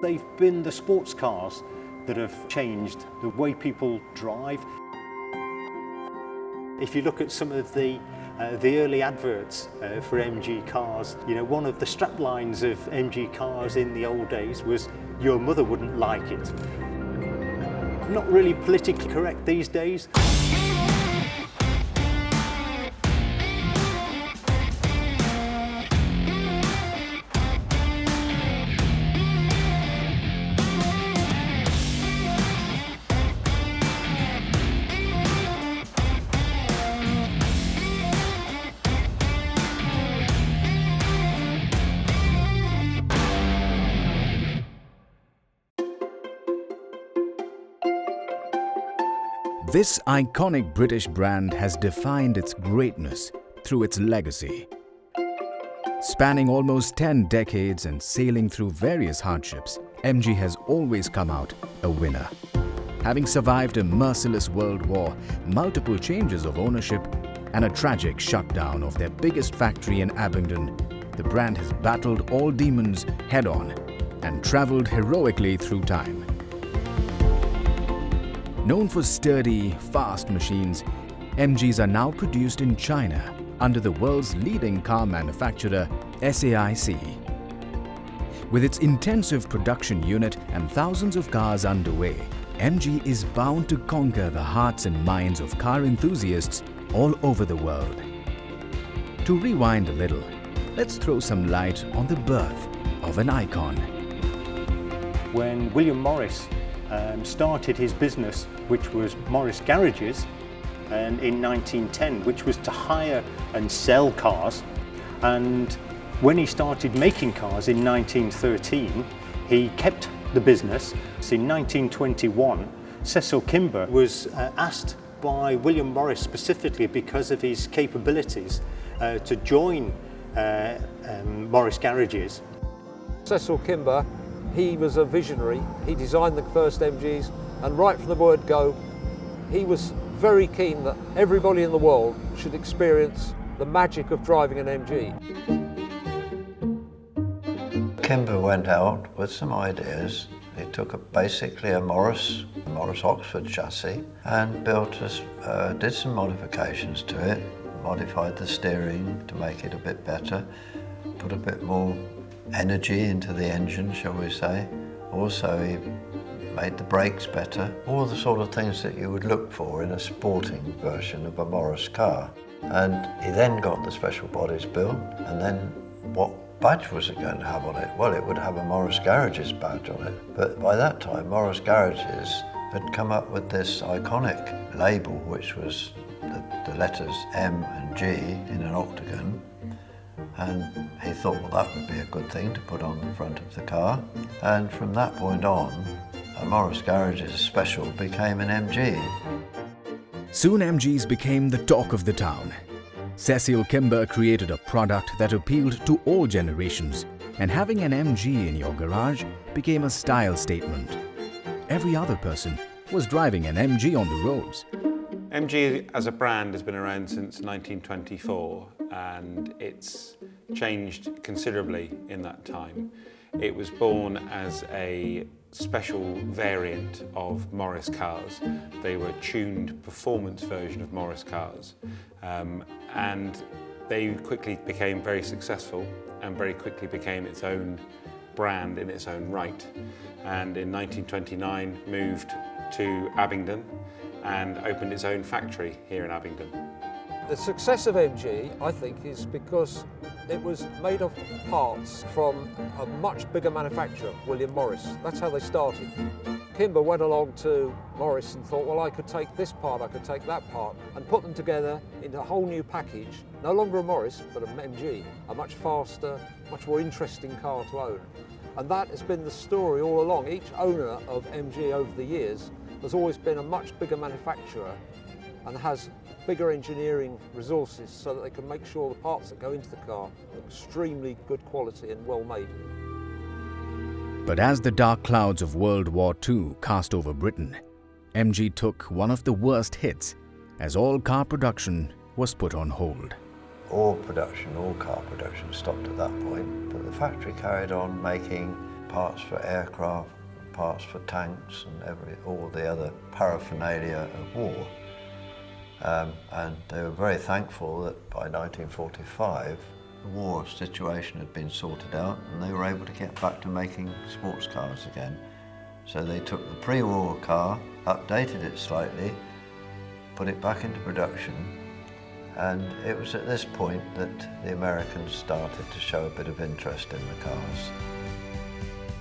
They've been the sports cars that have changed the way people drive. If you look at some of the early adverts for MG cars, you know, one of the strap lines of MG cars in the old days was, "Your mother wouldn't like it." Not really politically correct these days. This iconic British brand has defined its greatness through its legacy. Spanning almost 10 decades and sailing through various hardships, MG has always come out a winner. Having survived a merciless world war, multiple changes of ownership, and a tragic shutdown of their biggest factory in Abingdon, the brand has battled all demons head-on and travelled heroically through time. Known for sturdy, fast machines, MGs are now produced in China under the world's leading car manufacturer, SAIC. With its intensive production unit and thousands of cars underway, MG is bound to conquer the hearts and minds of car enthusiasts all over the world. To rewind a little, let's throw some light on the birth of an icon. When William Morris started his business, which was Morris Garages, and in 1910, which was to hire and sell cars. And when he started making cars in 1913, he kept the business. So in 1921, Cecil Kimber was asked by William Morris specifically because of his capabilities to join Morris Garages. Cecil Kimber, he was a visionary. He designed the first MGs, and right from the word go, he was very keen that everybody in the world should experience the magic of driving an MG. Kimber went out with some ideas. He took basically a Morris Oxford chassis and did some modifications to it, modified the steering to make it a bit better, put a bit more energy into the engine, shall we say. Also, he made the brakes better, all the sort of things that you would look for in a sporting version of a Morris car. And he then got the special bodies built, and then what badge was it going to have on it? Well, it would have a Morris Garages badge on it. But by that time, Morris Garages had come up with this iconic label, which was the letters M and G in an octagon. And he thought, well, that would be a good thing to put on the front of the car. And from that point on, a Morris Garages special became an MG. Soon MGs became the talk of the town. Cecil Kimber created a product that appealed to all generations, and having an MG in your garage became a style statement. Every other person was driving an MG on the roads. MG as a brand has been around since 1924, and it's changed considerably in that time. It was born as a special variant of Morris cars. They were a tuned performance version of Morris cars, and they quickly became very successful and very quickly became its own brand in its own right. And in 1929 moved to Abingdon and opened its own factory here in Abingdon. The success of MG, I think, is because it was made of parts from a much bigger manufacturer, William Morris. That's how they started. Kimber went along to Morris and thought, well, I could take this part, I could take that part, and put them together in a whole new package. No longer a Morris, but an MG, a much faster, much more interesting car to own. And that has been the story all along. Each owner of MG over the years has always been a much bigger manufacturer and has bigger engineering resources so that they can make sure the parts that go into the car are extremely good quality and well made. But as the dark clouds of World War II cast over Britain, MG took one of the worst hits as all car production was put on hold. All car production stopped at that point, but the factory carried on making parts for aircraft, parts for tanks and all the other paraphernalia of war. And they were very thankful that by 1945 the war situation had been sorted out and they were able to get back to making sports cars again. So they took the pre-war car, updated it slightly, put it back into production, and it was at this point that the Americans started to show a bit of interest in the cars.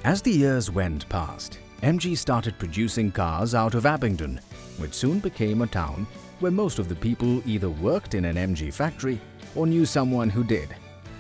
As the years went past, MG started producing cars out of Abingdon, which soon became a town where most of the people either worked in an MG factory or knew someone who did.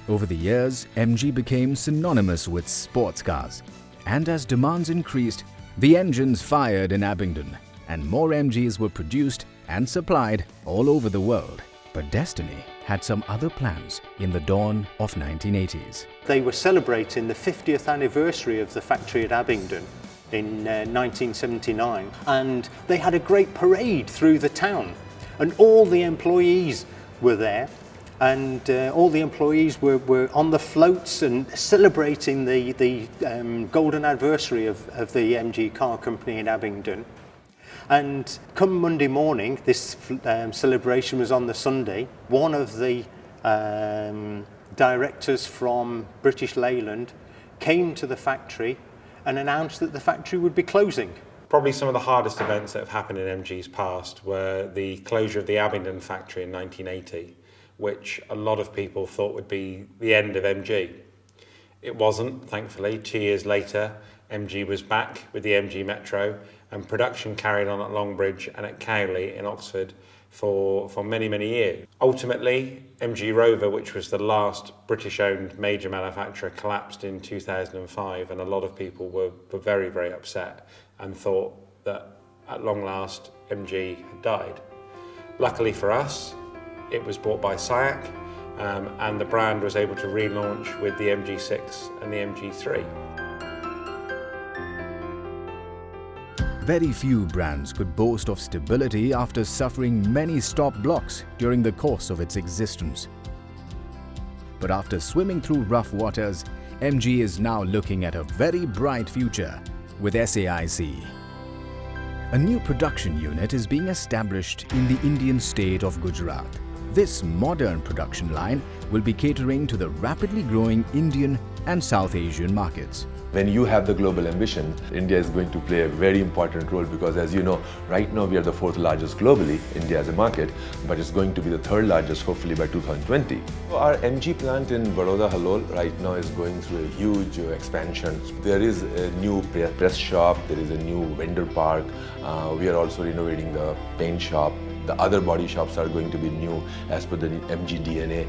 Over the years, MG became synonymous with sports cars, and as demands increased, the engines fired in Abingdon, and more MGs were produced and supplied all over the world. But destiny had some other plans in the dawn of 1980s. They were celebrating the 50th anniversary of the factory at Abingdon in 1979, and they had a great parade through the town, and all the employees were there, and all the employees were on the floats and celebrating the golden anniversary of the MG car company in Abingdon. And come Monday morning, this celebration was on the Sunday, one of the directors from British Leyland came to the factory and announced that the factory would be closing. Probably some of the hardest events that have happened in MG's past were the closure of the Abingdon factory in 1980, which a lot of people thought would be the end of MG. It wasn't, thankfully. 2 years later, MG was back with the MG Metro, and production carried on at Longbridge and at Cowley in Oxford for many, many years. Ultimately, MG Rover, which was the last British-owned major manufacturer, collapsed in 2005, and a lot of people were very, very upset and thought that at long last MG had died. Luckily for us, it was bought by SIAC, and the brand was able to relaunch with the MG6 and the MG3. Very few brands could boast of stability after suffering many stop blocks during the course of its existence. But after swimming through rough waters, MG is now looking at a very bright future with SAIC. A new production unit is being established in the Indian state of Gujarat. This modern production line will be catering to the rapidly growing Indian and South Asian markets. When you have the global ambition, India is going to play a very important role because, as you know, right now we are the 4th largest globally, India as a market, but it's going to be the 3rd largest hopefully by 2020. Our MG plant in Baroda, Halol right now is going through a huge expansion. There is a new press shop, there is a new vendor park, we are also renovating the paint shop. The other body shops are going to be new as per the MG DNA.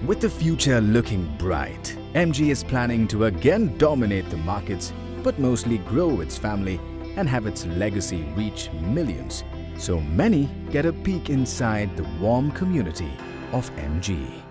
With the future looking bright, MG is planning to again dominate the markets, but mostly grow its family and have its legacy reach millions, so many get a peek inside the warm community of MG.